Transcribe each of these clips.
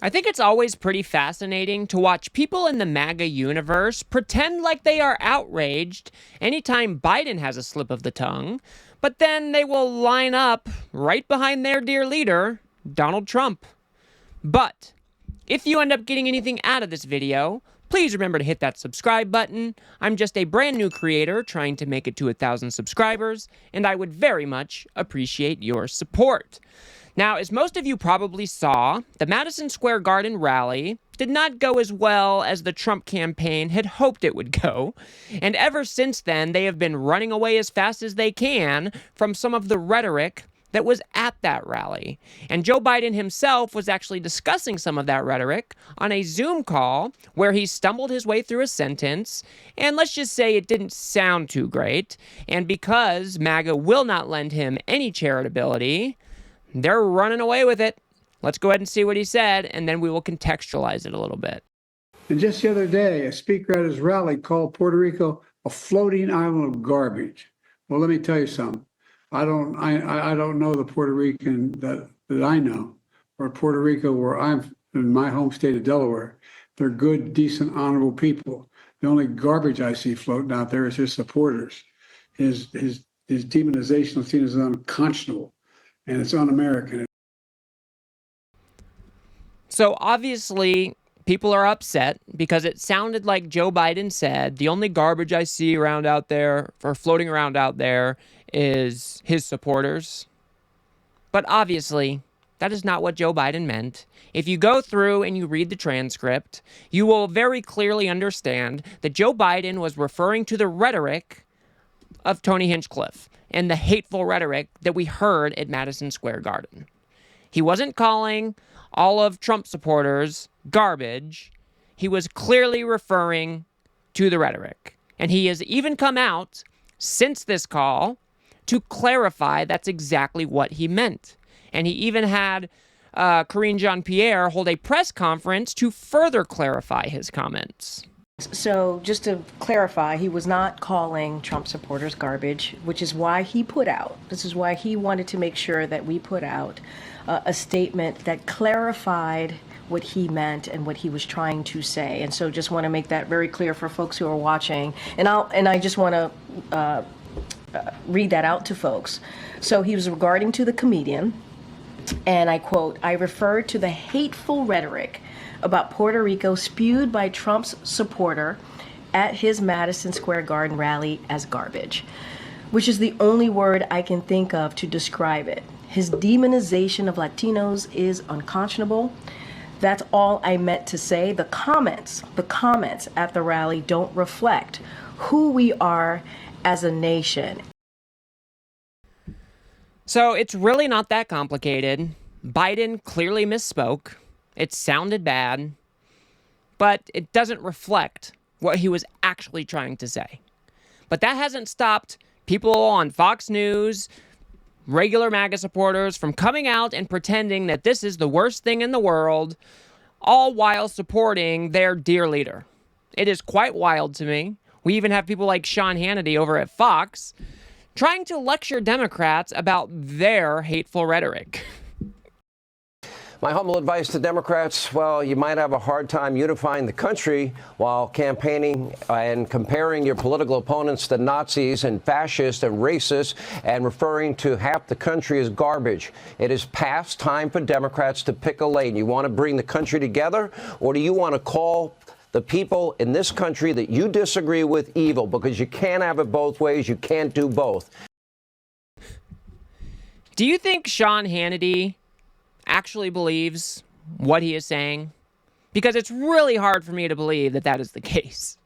I think it's always pretty fascinating to watch people in the MAGA universe pretend like they are outraged anytime Biden has a slip of the tongue, but then they will line up right behind their dear leader, Donald Trump. But if you end up getting anything out of this video, please remember to hit that subscribe button. I'm just a brand new creator trying to make it to 1,000 subscribers, and I would very much appreciate your support. Now, as most of you probably saw, the Madison Square Garden rally did not go as well as the Trump campaign had hoped it would go, and ever since then, they have been running away as fast as they can from some of the rhetoric that was at that rally. And Joe Biden himself was actually discussing some of that rhetoric on a Zoom call where he stumbled his way through a sentence, and let's just say it didn't sound too great, and because MAGA will not lend him any charitability, they're running away with it. Let's go ahead and see what he said, and then we will contextualize it a little bit. And just the other day, a speaker at his rally called Puerto Rico a floating island of garbage. Well, let me tell you something. I don't know the Puerto Rican that I know, or Puerto Rico where I'm in my home state of Delaware. They're good, decent, honorable people. The only garbage I see floating out there is his supporters. His demonization of Latino is unconscionable. And it's un-American. So obviously, people are upset because it sounded like Joe Biden said, the only garbage I see around out there, or floating around out there, is his supporters. But obviously, that is not what Joe Biden meant. If you go through and you read the transcript, you will very clearly understand that Joe Biden was referring to the rhetoric of Tony Hinchcliffe and the hateful rhetoric that we heard at Madison Square Garden. He wasn't calling all of Trump supporters garbage. He was clearly referring to the rhetoric. And he has even come out since this call to clarify that's exactly what he meant. And he even had Karine Jean-Pierre hold a press conference to further clarify his comments. So just to clarify, he was not calling Trump supporters garbage, which is why he put out, this is why he wanted to make sure that we put out a statement that clarified what he meant and what he was trying to say. And so just want to make that very clear for folks who are watching. And I just want to read that out to folks. So he was regarding to the comedian, and I quote, "I referred to the hateful rhetoric about Puerto Rico spewed by Trump's supporter at his Madison Square Garden rally as garbage, which is the only word I can think of to describe it. His demonization of Latinos is unconscionable. That's all I meant to say. The comments at the rally don't reflect who we are as a nation." So it's really not that complicated. Biden clearly misspoke. It sounded bad, but it doesn't reflect what he was actually trying to say. But that hasn't stopped people on Fox News, regular MAGA supporters, from coming out and pretending that this is the worst thing in the world, all while supporting their dear leader. It is quite wild to me. We even have people like Sean Hannity over at Fox trying to lecture Democrats about their hateful rhetoric. My humble advice to Democrats, well, you might have a hard time unifying the country while campaigning and comparing your political opponents to Nazis and fascists and racists and referring to half the country as garbage. It is past time for Democrats to pick a lane. You want to bring the country together, or do you want to call the people in this country that you disagree with evil? Because you can't have it both ways. You can't do both. Do you think Sean Hannity actually believes what he is saying? Because it's really hard for me to believe that that is the case.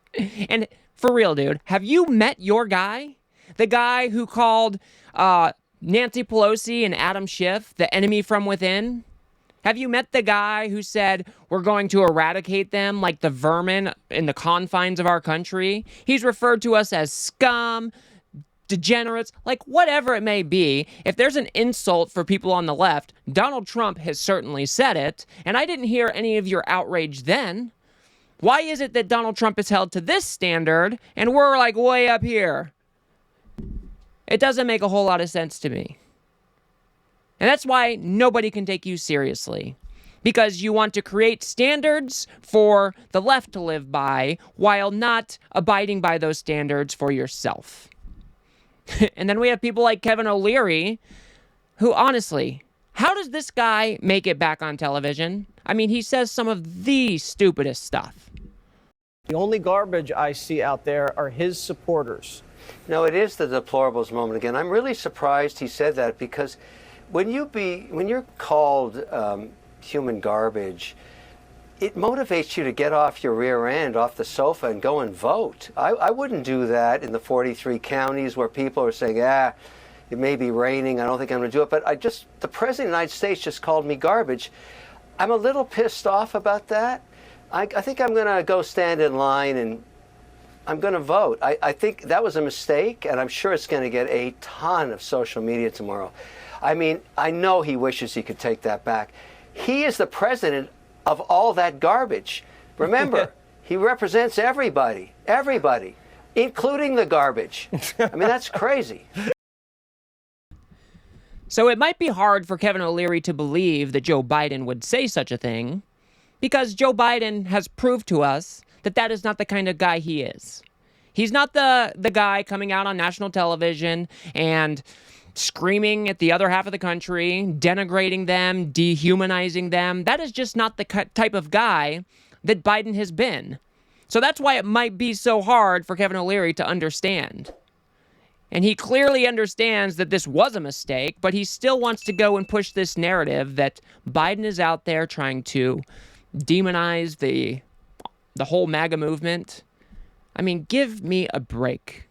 And for real, dude, have you met your guy? The guy who called Nancy Pelosi and Adam Schiff the enemy from within? Have you met the guy who said we're going to eradicate them like the vermin in the confines of our country? He's referred to us as scum, degenerates, like whatever it may be. If there's an insult for people on the left, Donald Trump has certainly said it, and I didn't hear any of your outrage then. Why is it that Donald Trump is held to this standard and we're like way up here? It doesn't make a whole lot of sense to me. And that's why nobody can take you seriously. because you want to create standards for the left to live by while not abiding by those standards for yourself. And then we have people like Kevin O'Leary, who honestly, how does this guy make it back on television? I mean, he says some of the stupidest stuff. The only garbage I see out there are his supporters. No, it is the deplorables moment again. I'm really surprised he said that, because when you're called human garbage, it motivates you to get off your rear end, off the sofa, and go and vote. I wouldn't do that in the 43 counties where people are saying, it may be raining, I don't think I'm going to do it. But the President of the United States just called me garbage. I'm a little pissed off about that. I think I'm going to go stand in line and I'm going to vote. I think that was a mistake, and I'm sure it's going to get a ton of social media tomorrow. I mean, I know he wishes he could take that back. He is the president of all that garbage. Remember, he represents everybody, including the garbage. I mean, that's crazy. So it might be hard for Kevin O'Leary to believe that Joe Biden would say such a thing, because Joe Biden has proved to us that that is not the kind of guy he is. He's not the guy coming out on national television and screaming at the other half of the country, denigrating them, dehumanizing them. That is just not the type of guy that Biden has been. So that's why it might be so hard for Kevin O'Leary to understand. And he clearly understands that this was a mistake, but he still wants to go and push this narrative that Biden is out there trying to demonize the whole MAGA movement. I mean, give me a break.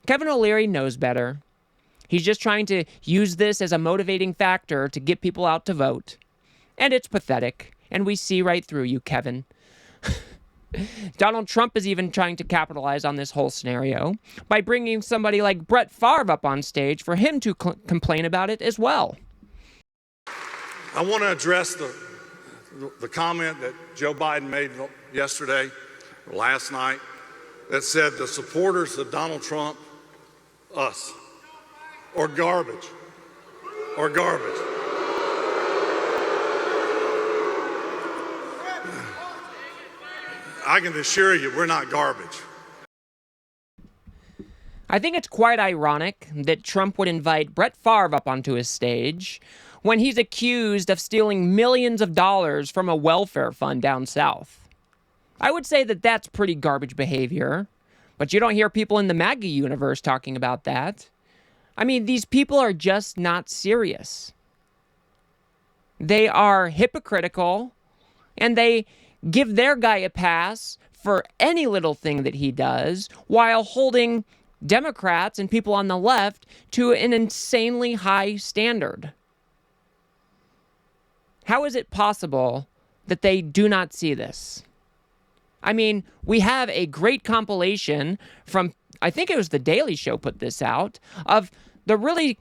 Kevin O'Leary knows better. He's just trying to use this as a motivating factor to get people out to vote. And it's pathetic. And we see right through you, Kevin. Donald Trump is even trying to capitalize on this whole scenario by bringing somebody like Brett Favre up on stage for him to complain about it as well. I want to address the comment that Joe Biden made yesterday, or last night, that said the supporters of Donald Trump, us, or garbage. I can assure you we're not garbage. I think it's quite ironic that Trump would invite Brett Favre up onto his stage when he's accused of stealing millions of dollars from a welfare fund down south. I would say that that's pretty garbage behavior, but you don't hear people in the MAGA universe talking about that. I mean, these people are just not serious. They are hypocritical, and they give their guy a pass for any little thing that he does, while holding Democrats and people on the left to an insanely high standard. How is it possible that they do not see this? I mean, we have a great compilation from, I think it was The Daily Show put this out, of the really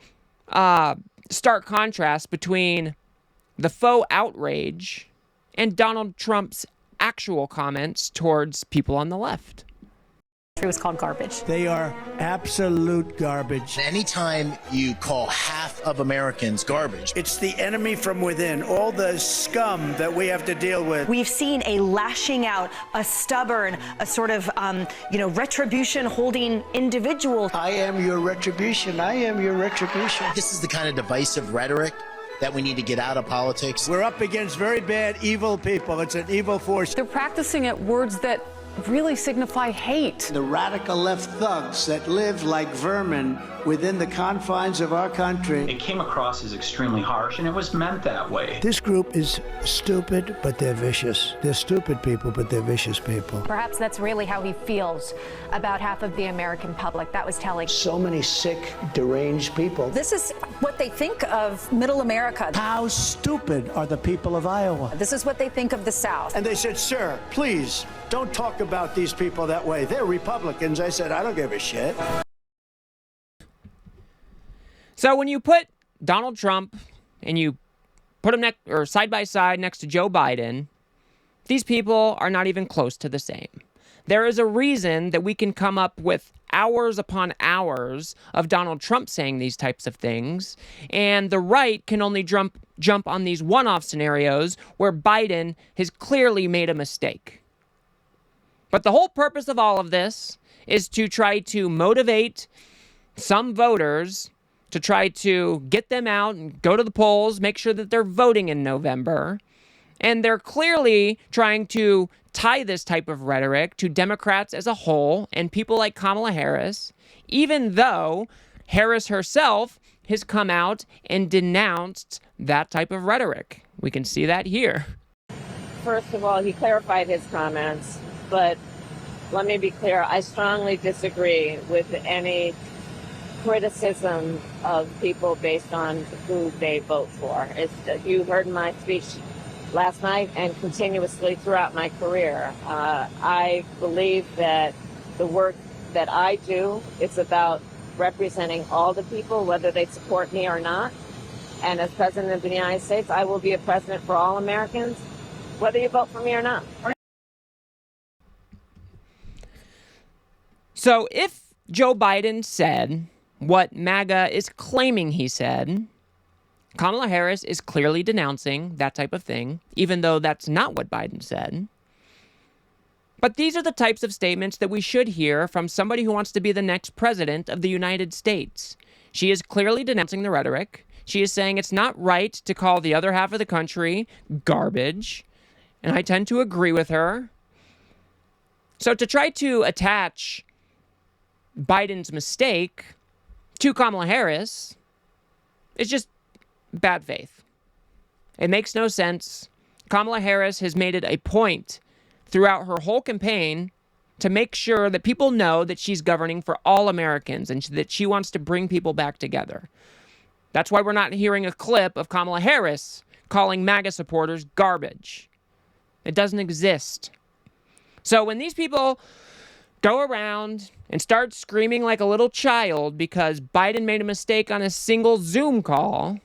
stark contrast between the faux outrage and Donald Trump's actual comments towards people on the left. It was called garbage. They are absolute garbage. Anytime you call half of Americans garbage, It's the enemy from within, all the scum that we have to deal with. We've seen a lashing out, a stubborn, a sort of, retribution holding individual. I am your retribution. I am your retribution. this is the kind of divisive rhetoric that we need to get out of politics. We're up against very bad, evil people. It's an evil force. They're practicing at words that really signify hate. The radical left thugs that live like vermin within the confines of our country. It came across as extremely harsh, and it was meant that way. This group is stupid, but they're vicious. They're stupid people, but they're vicious people. Perhaps that's really how he feels about half of the American public. That was telling. So many sick, deranged people. This is what they think of middle America. How stupid are the people of Iowa? This is what they think of the South. And they said, sir, please don't talk about these people that way. They're Republicans. I said, I don't give a shit. So when you put Donald Trump and you put him side by side next to Joe Biden, these people are not even close to the same. There is a reason that we can come up with hours upon hours of Donald Trump saying these types of things, and the right can only jump jump on these one-off scenarios where Biden has clearly made a mistake. But the whole purpose of all of this is to try to motivate some voters to try to get them out and go to the polls, make sure that they're voting in November. And they're clearly trying to tie this type of rhetoric to Democrats as a whole and people like Kamala Harris, even though Harris herself has come out and denounced that type of rhetoric. We can see that here. First of all, he clarified his comments, but let me be clear. I strongly disagree with any criticism of people based on who they vote for. You heard my speech last night and continuously throughout my career. I believe that the work that I do is about representing all the people, whether they support me or not. And as President of the United States, I will be a president for all Americans, whether you vote for me or not. So if Joe Biden said what MAGA is claiming he said, Kamala Harris is clearly denouncing that type of thing, even though that's not what Biden said. But these are the types of statements that we should hear from somebody who wants to be the next president of the United States. She is clearly denouncing the rhetoric. She is saying it's not right to call the other half of the country garbage. And I tend to agree with her. So to try to attach Biden's mistake to Kamala Harris is just bad faith. It makes no sense. Kamala Harris has made it a point throughout her whole campaign to make sure that people know that she's governing for all Americans and that she wants to bring people back together. That's why we're not hearing a clip of Kamala Harris calling MAGA supporters garbage. It doesn't exist. So when these people go around and start screaming like a little child because Biden made a mistake on a single Zoom call,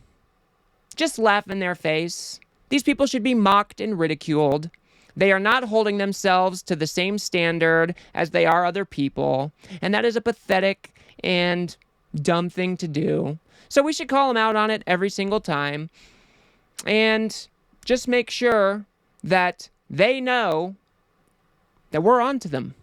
just laugh in their face. These people should be mocked and ridiculed. They are not holding themselves to the same standard as they are other people, and that is a pathetic and dumb thing to do. So we should call them out on it every single time and just make sure that they know that we're on to them.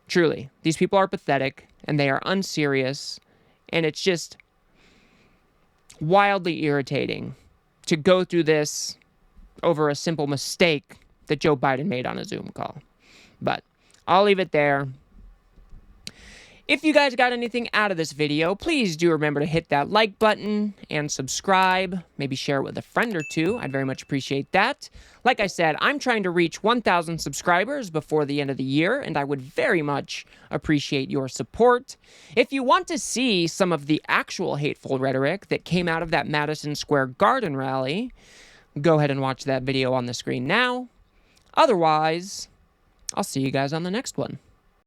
Truly, these people are pathetic and they are unserious, and it's just wildly irritating to go through this over a simple mistake that Joe Biden made on a Zoom call. But I'll leave it there. If you guys got anything out of this video, please do remember to hit that like button and subscribe. Maybe share it with a friend or two. I'd very much appreciate that. Like I said, I'm trying to reach 1,000 subscribers before the end of the year, and I would very much appreciate your support. If you want to see some of the actual hateful rhetoric that came out of that Madison Square Garden rally, go ahead and watch that video on the screen now. Otherwise, I'll see you guys on the next one.